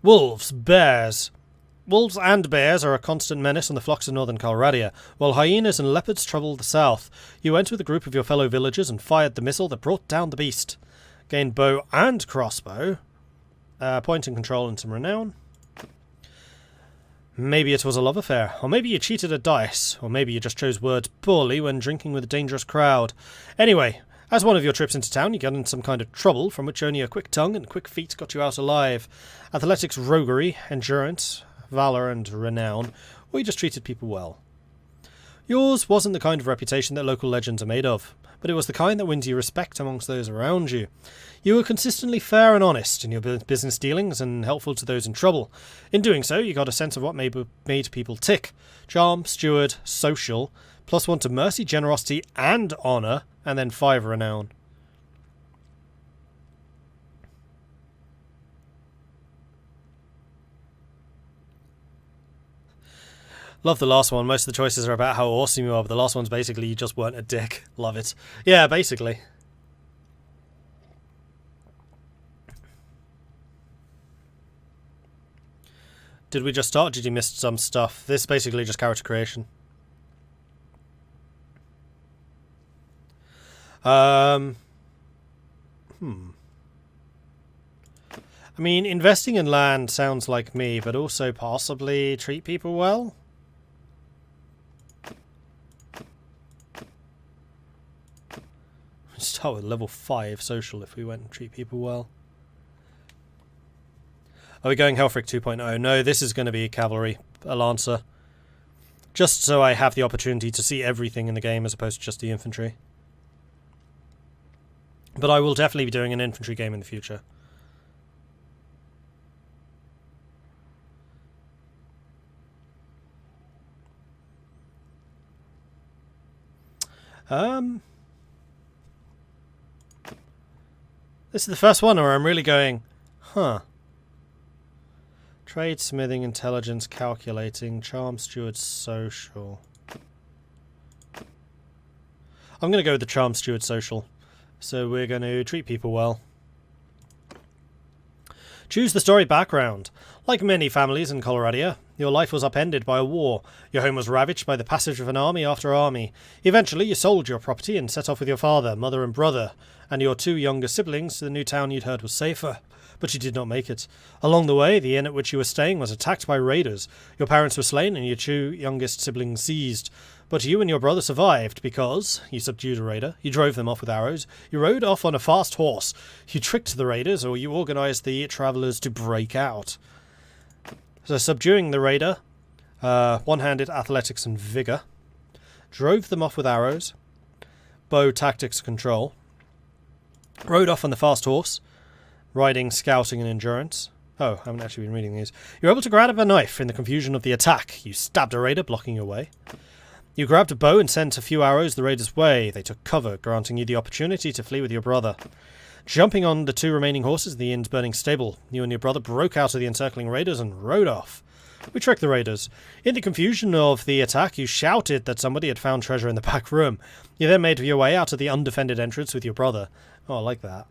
Wolves, bears. Wolves and bears are a constant menace on the flocks of northern Calradia, while hyenas and leopards trouble the south. You went with a group of your fellow villagers and fired the missile that brought down the beast. Gained bow and crossbow. Point and control and some renown. Maybe it was a love affair, or maybe you cheated at dice, or maybe you just chose words poorly when drinking with a dangerous crowd. Anyway, as one of your trips into town, you got in some kind of trouble from which only a quick tongue and quick feet got you out alive. Athletics, roguery, endurance, valour and renown, or you just treated people well. Yours wasn't the kind of reputation that local legends are made of, but it was the kind that wins you respect amongst those around you. You were consistently fair and honest in your business dealings and helpful to those in trouble. In doing so, you got a sense of what made people tick. Charm, steward, social, +1 to mercy, generosity and honour, and then 5 renown. Love the last one. Most of the choices are about how awesome you are, but the last one's basically you just weren't a dick. Love it. Yeah, basically. Did we just start? Did you miss some stuff? This is basically just character creation. I mean, investing in land sounds like me, but also possibly treat people well? Start with level 5 social if we went and treat people well. Are we going Helfrich 2.0? No, this is going to be cavalry, a lancer. Just so I have the opportunity to see everything in the game as opposed to just the infantry. But I will definitely be doing an infantry game in the future. This is the first one where I'm really going, huh. Trade, smithing, intelligence, calculating, charm, steward, social. I'm going to go with the charm, steward, social. So we're going to treat people well. Choose the story background. Like many families in Calradia, your life was upended by a war. Your home was ravaged by the passage of an army after army. Eventually, you sold your property and set off with your father, mother and brother, and your 2 younger siblings to the new town you'd heard was safer. But you did not make it. Along the way, the inn at which you were staying was attacked by raiders. Your parents were slain and your 2 youngest siblings seized. But you and your brother survived because you subdued a raider, you drove them off with arrows, you rode off on a fast horse, you tricked the raiders, or you organised the travellers to break out. So subduing the raider, one-handed athletics and vigour, drove them off with arrows, bow, tactics, control, rode off on the fast horse, riding, scouting and endurance. Oh, I haven't actually been reading these. You were able to grab a knife in the confusion of the attack. You stabbed a raider, blocking your way. You grabbed a bow and sent a few arrows the raiders' way. They took cover, granting you the opportunity to flee with your brother. Jumping on the 2 remaining horses in the inn's burning stable, you and your brother broke out of the encircling raiders and rode off. We tricked the raiders. In the confusion of the attack, you shouted that somebody had found treasure in the back room. You then made your way out of the undefended entrance with your brother. Oh, I like that.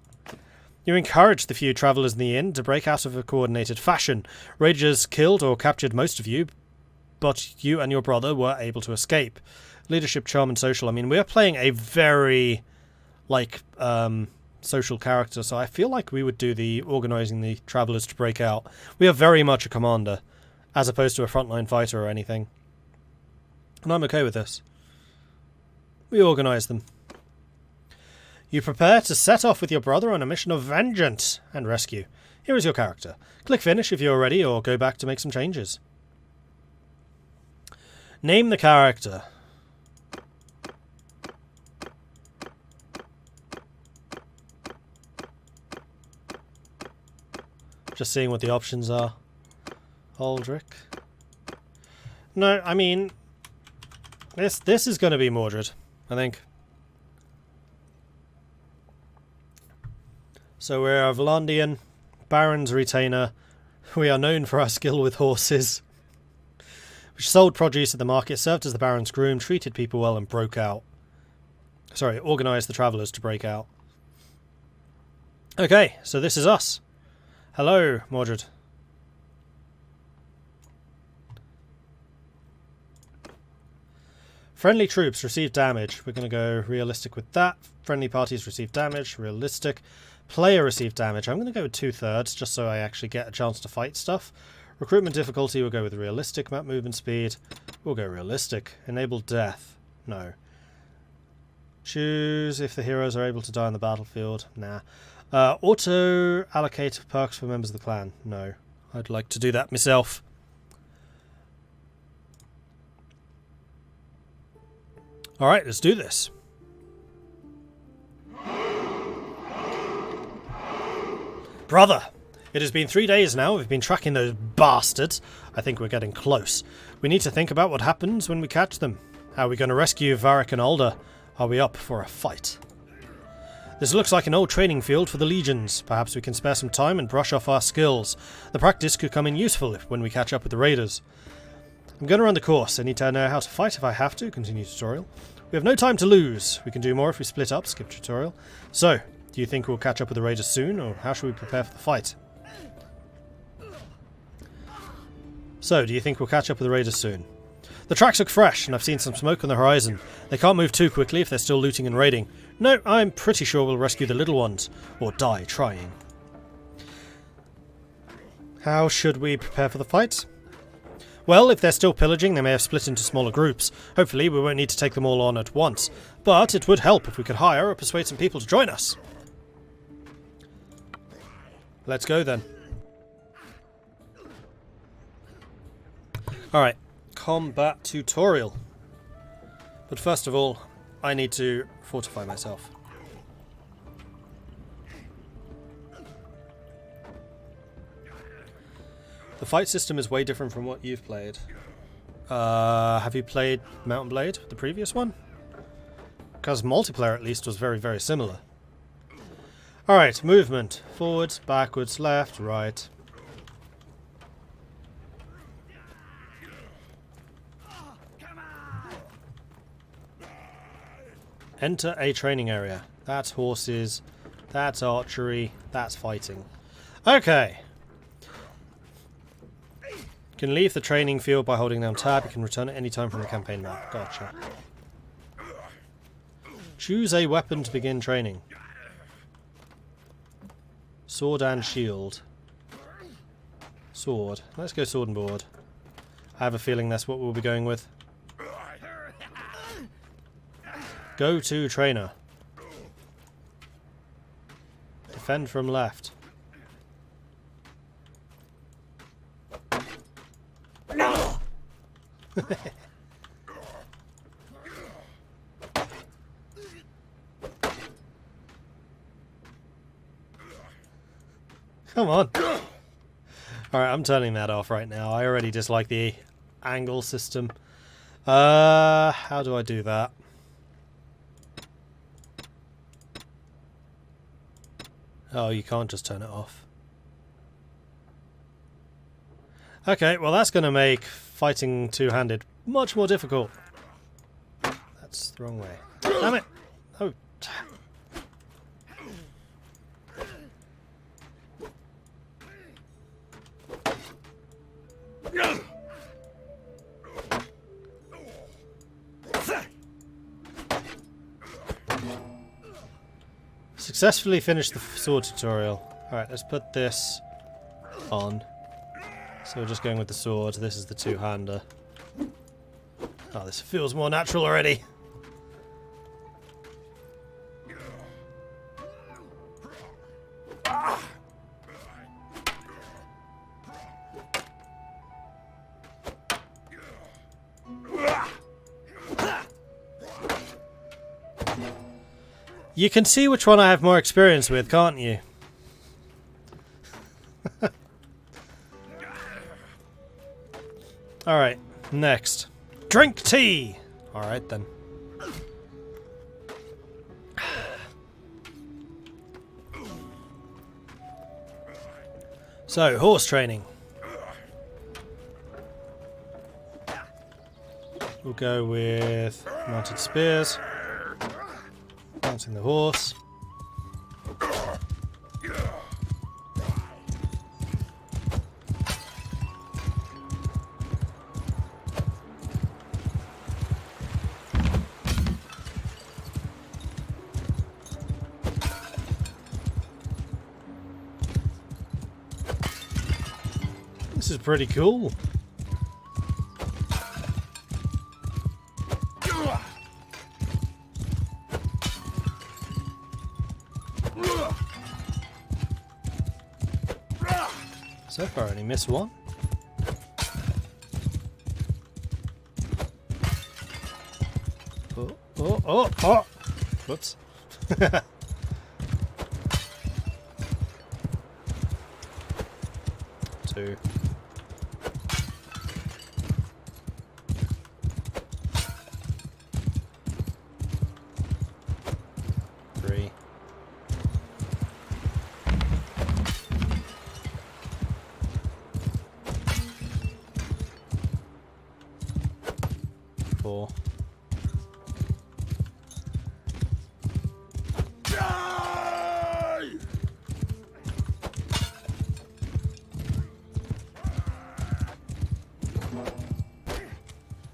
You encouraged the few travellers in the inn to break out of a coordinated fashion. Raiders killed or captured most of you, but you and your brother were able to escape. Leadership, charm and social. I mean, we are playing a very, social character, so I feel like we would do the organising the travellers to break out. We are very much a commander, as opposed to a frontline fighter or anything. And I'm okay with this. We organise them. You prepare to set off with your brother on a mission of vengeance and rescue. Here is your character. Click finish if you're ready, or go back to make some changes. Name the character. Just seeing what the options are. Aldrich. No, I mean, this is going to be Mordred, I think. So we're a Vlandian, Baron's retainer. We are known for our skill with horses. Which sold produce at the market, served as the Baron's groom, treated people well and broke out. Sorry, organised the travellers to break out. Okay, so this is us. Hello, Mordred. Friendly troops receive damage. We're going to go realistic with that. Friendly parties receive damage. Realistic. Player receive damage. I'm going to go with 2/3 just so I actually get a chance to fight stuff. Recruitment difficulty, we'll go with realistic. Map movement speed, we'll go realistic. Enable death. No. Choose if the heroes are able to die on the battlefield. Nah. Auto allocate perks for members of the clan. No. I'd like to do that myself. Alright, let's do this. Brother! It has been 3 days now. We've been tracking those bastards. I think we're getting close. We need to think about what happens when we catch them. How are we going to rescue Varric and Alder? Are we up for a fight? This looks like an old training field for the legions. Perhaps we can spare some time and brush off our skills. The practice could come in useful when we catch up with the raiders. I'm going to run the course. I need to know how to fight if I have to. Continue tutorial. We have no time to lose. We can do more if we split up. Skip tutorial. So, do you think we'll catch up with the raiders soon, or how should we prepare for the fight? So, do you think we'll catch up with the raiders soon? The tracks look fresh, and I've seen some smoke on the horizon. They can't move too quickly if they're still looting and raiding. No, I'm pretty sure we'll rescue the little ones, or die trying. How should we prepare for the fight? Well, if they're still pillaging, they may have split into smaller groups. Hopefully, we won't need to take them all on at once. But it would help if we could hire or persuade some people to join us. Let's go then. Alright, combat tutorial. But first of all, I need to fortify myself. The fight system is way different from what you've played. Have you played Mount & Blade, the previous one? Because multiplayer at least was very, very similar. Alright, movement. Forwards, backwards, left, right. Enter a training area. That's horses, that's archery, that's fighting. Okay. You can leave the training field by holding down tab. You can return at any time from the campaign map. Gotcha. Choose a weapon to begin training. Sword and shield. Sword. Let's go sword and board. I have a feeling that's what we'll be going with. Go to trainer. Defend from left. Come on. Alright, I'm turning that off right now. I already dislike the angle system. How do I do that? Oh, you can't just turn it off. Okay, well that's going to make fighting two-handed much more difficult. That's the wrong way. Damn it! Oh. Successfully finished the sword tutorial. Alright, let's put this on. So we're just going with the sword. This is the two-hander. Oh, this feels more natural already. You can see which one I have more experience with, can't you? Alright, next. Drink tea! Alright then. So, horse training. We'll go with mounted spears. Mounting the horse. This is pretty cool. So far, only missed one. Oh! Whoops. 2. 3. 4.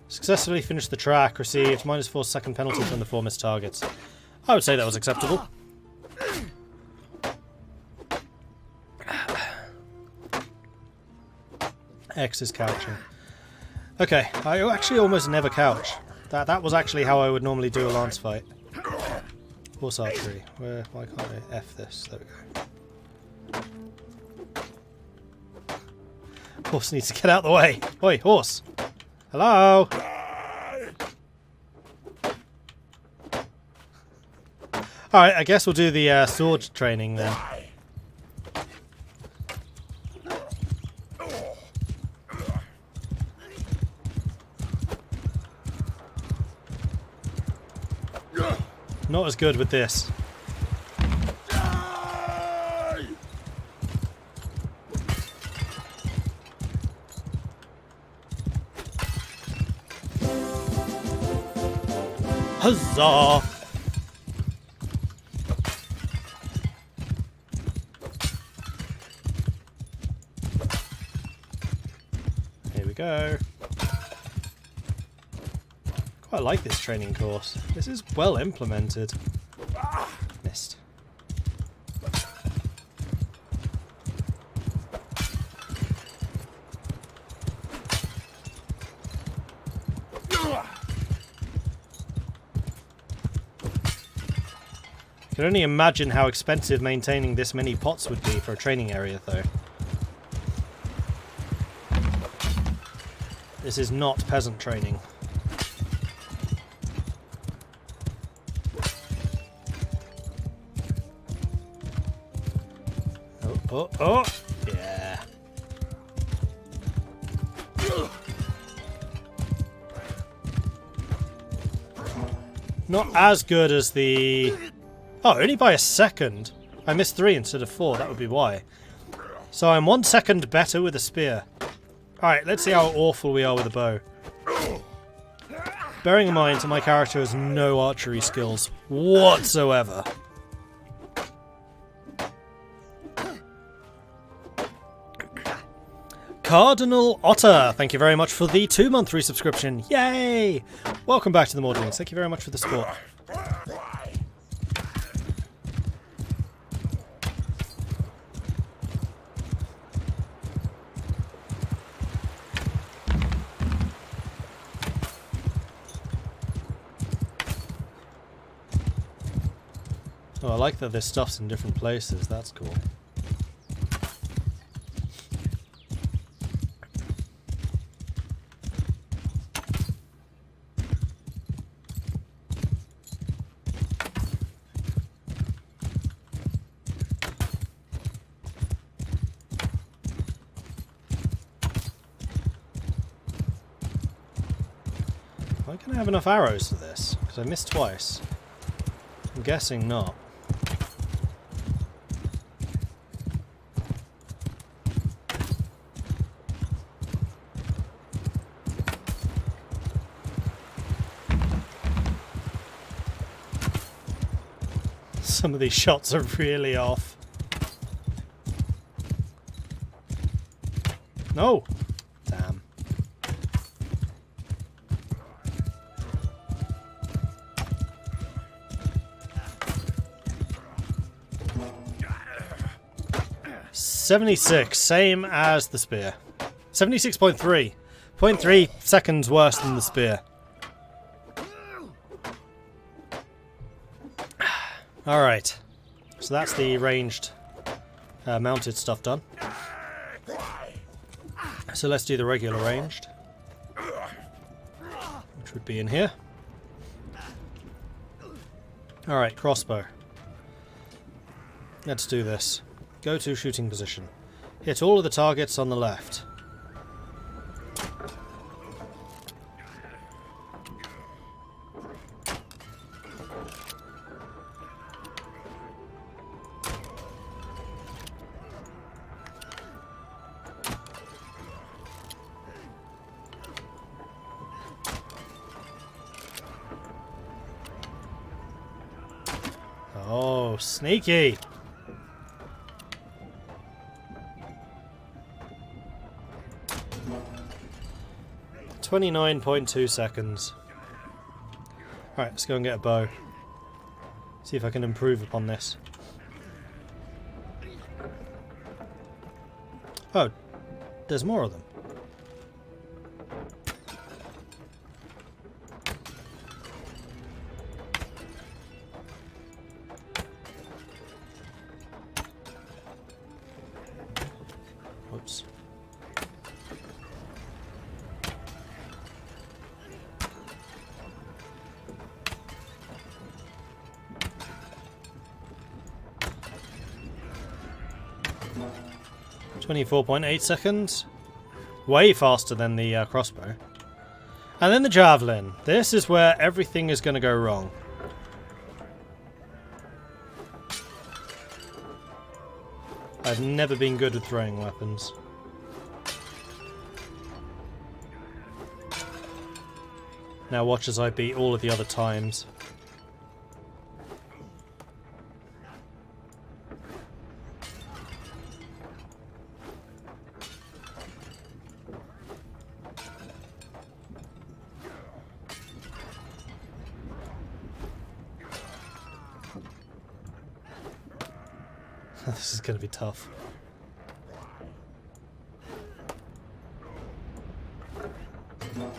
Successfully finished the track, received -4 second penalty from the 4 missed targets. I would say that was acceptable. X is couching. Okay, I actually almost never couch. That was actually how I would normally do a lance fight. Horse archery. Why can't I F this? There we go. Horse needs to get out of the way. Oi, horse! Hello? Alright, I guess we'll do the sword training then. Not as good with this. Huzzah! Here we go. Quite like this training course. This is well implemented. Missed. I can only imagine how expensive maintaining this many pots would be for a training area, though. This is not peasant training. Oh! Yeah. Not as good as the... Oh, only by a second. I missed 3 instead of 4, that would be why. So I'm 1 second better with a spear. Alright, let's see how awful we are with a bow. Bearing in mind that my character has no archery skills whatsoever. Cardinal Otter, thank you very much for the 2-month resubscription. Yay! Welcome back to the Mordred. Thank you very much for the support. Oh, I like that this stuff's in different places. That's cool. Am I going to have enough arrows for this? Because I missed twice. I'm guessing not. Some of these shots are really off. No! Damn. $76, same as the spear. 76.3. 0.3 seconds worse than the spear. Alright. So that's the ranged mounted stuff done. So let's do the regular ranged, which would be in here. Alright, crossbow. Let's do this. Go to shooting position. Hit all of the targets on the left. Oh, sneaky! $29.2 seconds. Alright, let's go and get a bow. See if I can improve upon this. Oh, there's more of them. Whoops. $24.8 seconds. Way faster than the crossbow. And then the javelin. This is where everything is going to go wrong. I've never been good at throwing weapons. Now watch as I beat all of the other times. This is going to be tough.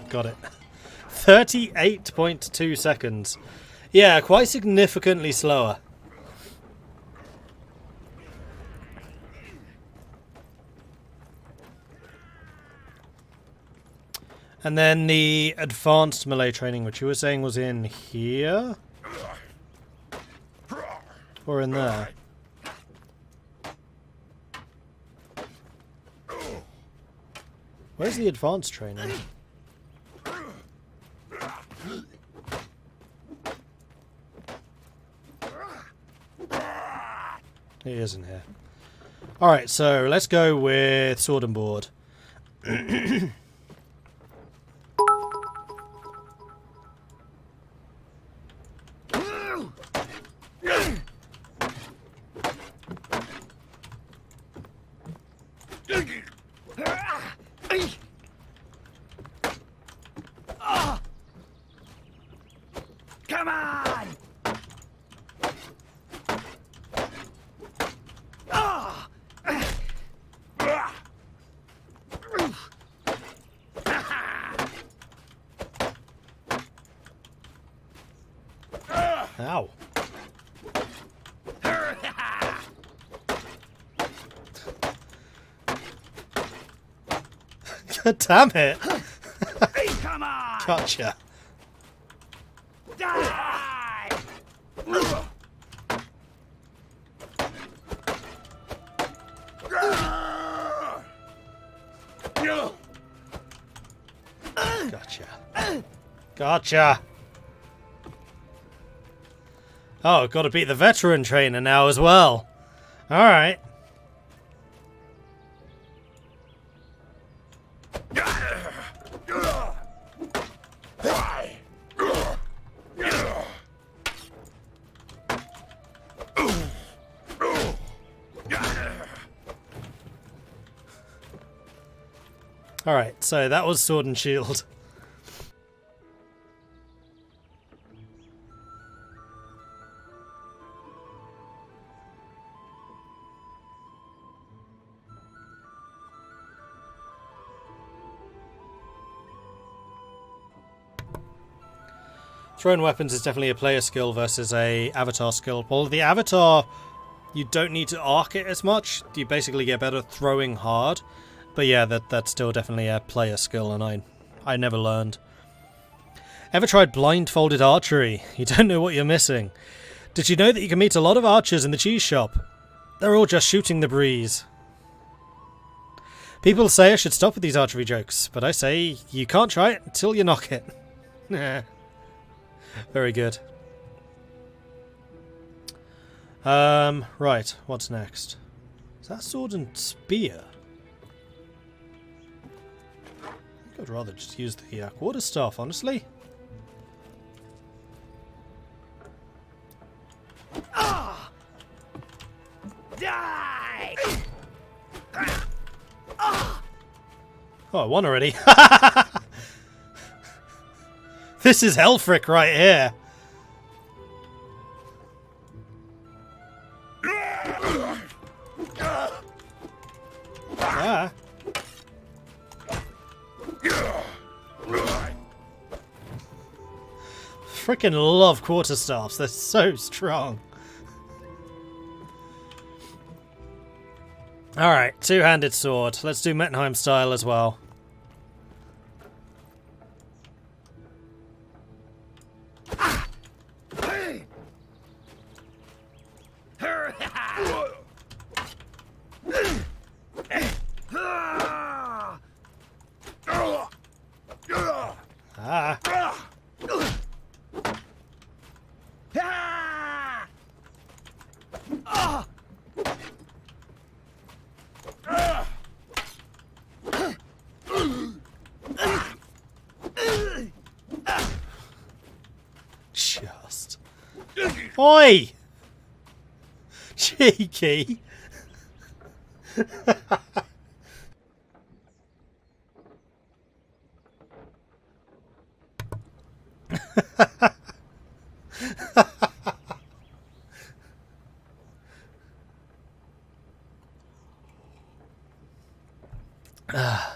Got it. 38.2 seconds. Yeah, quite significantly slower. And then the advanced melee training, which you were saying was in here? Or in there? Where's the advanced training? It is in here. Alright, so let's go with sword and board. Come on! Ow. God damn it. Come on! Gotcha. Die! Gotcha. Gotcha. Oh, got to beat the veteran trainer now as well. Alright. Alright, so that was Sword and Shield. Thrown weapons is definitely a player skill versus a avatar skill. Well, the avatar, you don't need to arc it as much. You basically get better at throwing hard. But yeah, that's still definitely a player skill, and I never learned. Ever tried Blindfolded Archery? You don't know what you're missing. Did you know that you can meet a lot of archers in the cheese shop? They're all just shooting the breeze. People say I should stop with these archery jokes, but I say you can't try it until you knock it. Very good. Right, what's next? Is that sword and spear? I think I'd rather just use the quarterstaff, honestly. Die! Oh, I won already. This is Helfric right here. Ah. Frickin' love quarterstaffs. They're so strong. Alright, two-handed sword. Let's do Mettenheim style as well. Ah. Just. Oi! Cheeky. Ah.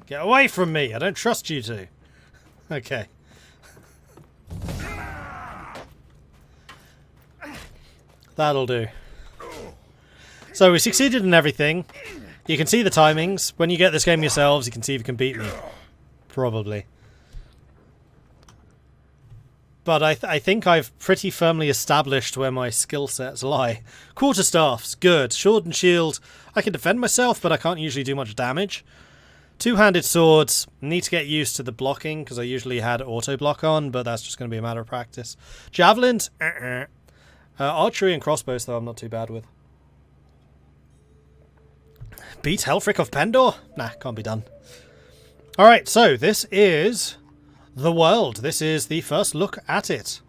Get away from me! I don't trust you two. Okay. That'll do. So we succeeded in everything. You can see the timings. When you get this game yourselves, you can see if you can beat me. Probably. But I think I've pretty firmly established where my skill sets lie. Quarterstaffs, good. Sword and shield, I can defend myself, but I can't usually do much damage. Two-handed swords, need to get used to the blocking, because I usually had auto-block on, but that's just going to be a matter of practice. Javelins, archery and crossbows, though, I'm not too bad with. Beat Helfric of Pendor? Nah, can't be done. Alright, so this is the world. This is the first look at it.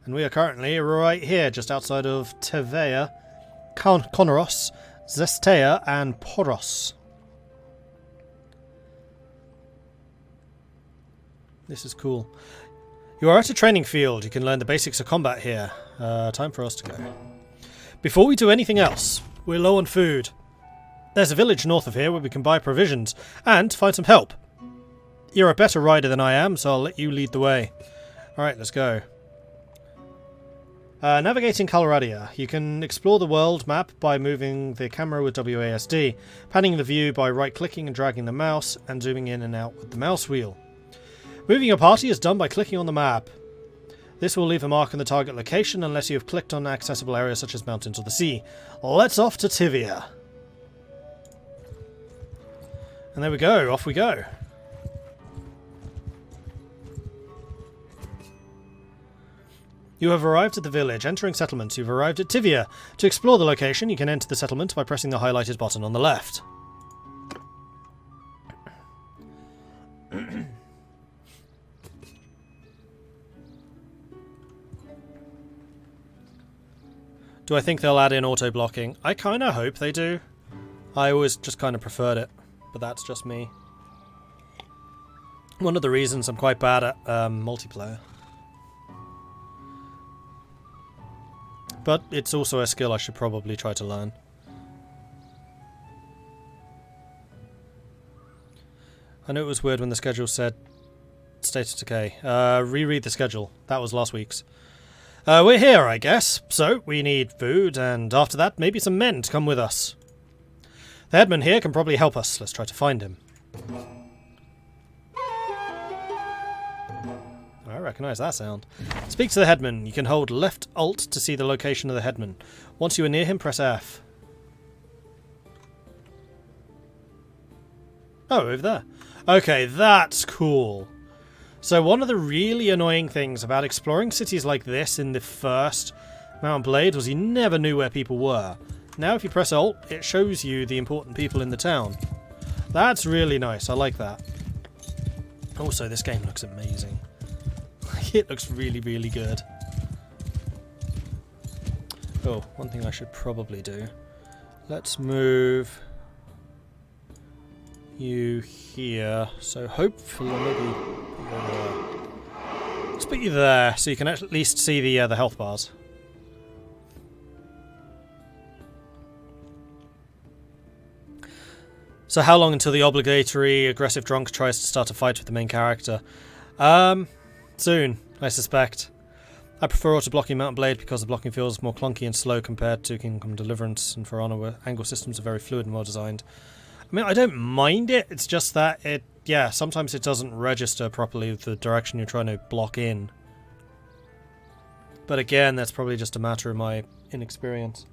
And we are currently right here, just outside of Tevea, Conoros, Zestea, and Poros. This is cool. You are at a training field. You can learn the basics of combat here. Time for us to go. Before we do anything else, we're low on food. There's a village north of here where we can buy provisions and find some help. You're a better rider than I am, so I'll let you lead the way. Alright, let's go. Navigating Calradia. You can explore the world map by moving the camera with WASD, panning the view by right-clicking and dragging the mouse, and zooming in and out with the mouse wheel. Moving your party is done by clicking on the map. This will leave a mark on the target location unless you have clicked on accessible areas such as mountains or the sea. Let's off to Tevea. And there we go, off we go. You have arrived at the village. Entering settlements, you've arrived at Tevea. To explore the location, you can enter the settlement by pressing the highlighted button on the left. Do I think they'll add in auto-blocking? I kind of hope they do. I always just kind of preferred it, but that's just me. One of the reasons I'm quite bad at multiplayer. But it's also a skill I should probably try to learn. I know it was weird when the schedule said State of Decay. Reread the schedule. That was last week's. We're here, I guess. So, we need food, and after that, maybe some men to come with us. The headman here can probably help us. Let's try to find him. I recognise that sound. Speak to the headman. You can hold left Alt to see the location of the headman. Once you are near him, press F. Oh, over there. Okay, that's cool. So one of the really annoying things about exploring cities like this in the first Mount Blade was you never knew where people were. Now if you press Alt, it shows you the important people in the town. That's really nice, I like that. Also, this game looks amazing. It looks really, really good. Oh, one thing I should probably do. Let's move you here. So hopefully maybe let's put you there so you can at least see the health bars. So how long until the obligatory aggressive drunk tries to start a fight with the main character? Soon, I suspect. I prefer auto-blocking Mountain Blade because the blocking feels more clunky and slow compared to Kingdom Deliverance and For Honor, where angle systems are very fluid and well designed. I mean, I don't mind it, it's just that yeah, sometimes it doesn't register properly the direction you're trying to block in. But again, that's probably just a matter of my inexperience.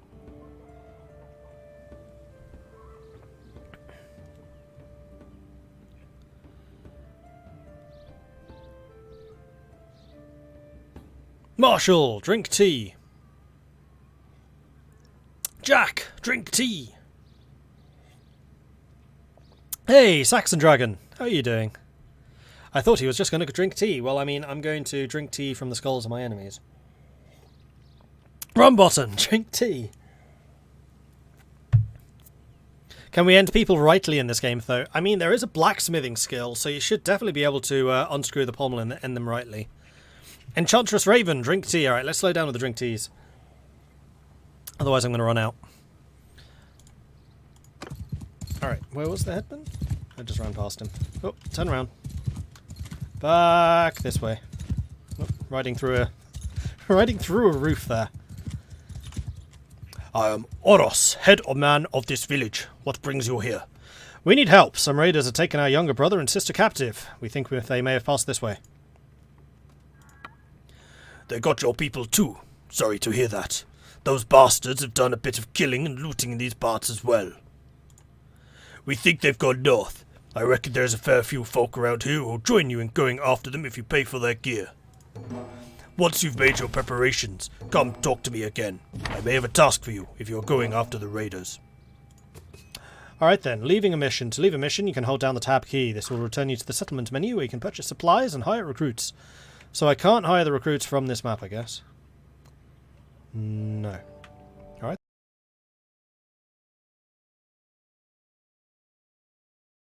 Marshall, drink tea. Jack, drink tea. Hey, Saxon Dragon, how are you doing? I thought he was just going to drink tea. Well, I mean, I'm going to drink tea from the skulls of my enemies. Rumbottom, drink tea. Can we end people rightly in this game, though? I mean, there is a blacksmithing skill, so you should definitely be able to unscrew the pommel and end them rightly. Enchantress Raven, drink tea. Alright, let's slow down with the drink teas. Otherwise I'm going to run out. Alright, where was the headman? I just ran past him. Oh, turn around. Back this way. Oh, riding through a roof there. I am Oros, head of man of this village. What brings you here? We need help. Some raiders have taken our younger brother and sister captive. We think they may have passed this way. They got your people too. Sorry to hear that. Those bastards have done a bit of killing and looting in these parts as well. We think they've gone north. I reckon there's a fair few folk around here who'll join you in going after them if you pay for their gear. Once you've made your preparations, come talk to me again. I may have a task for you if you're going after the raiders. Alright then, leaving a mission. To leave a mission, you can hold down the tab key. This will return you to the settlement menu where you can purchase supplies and hire recruits. So I can't hire the recruits from this map, I guess. No.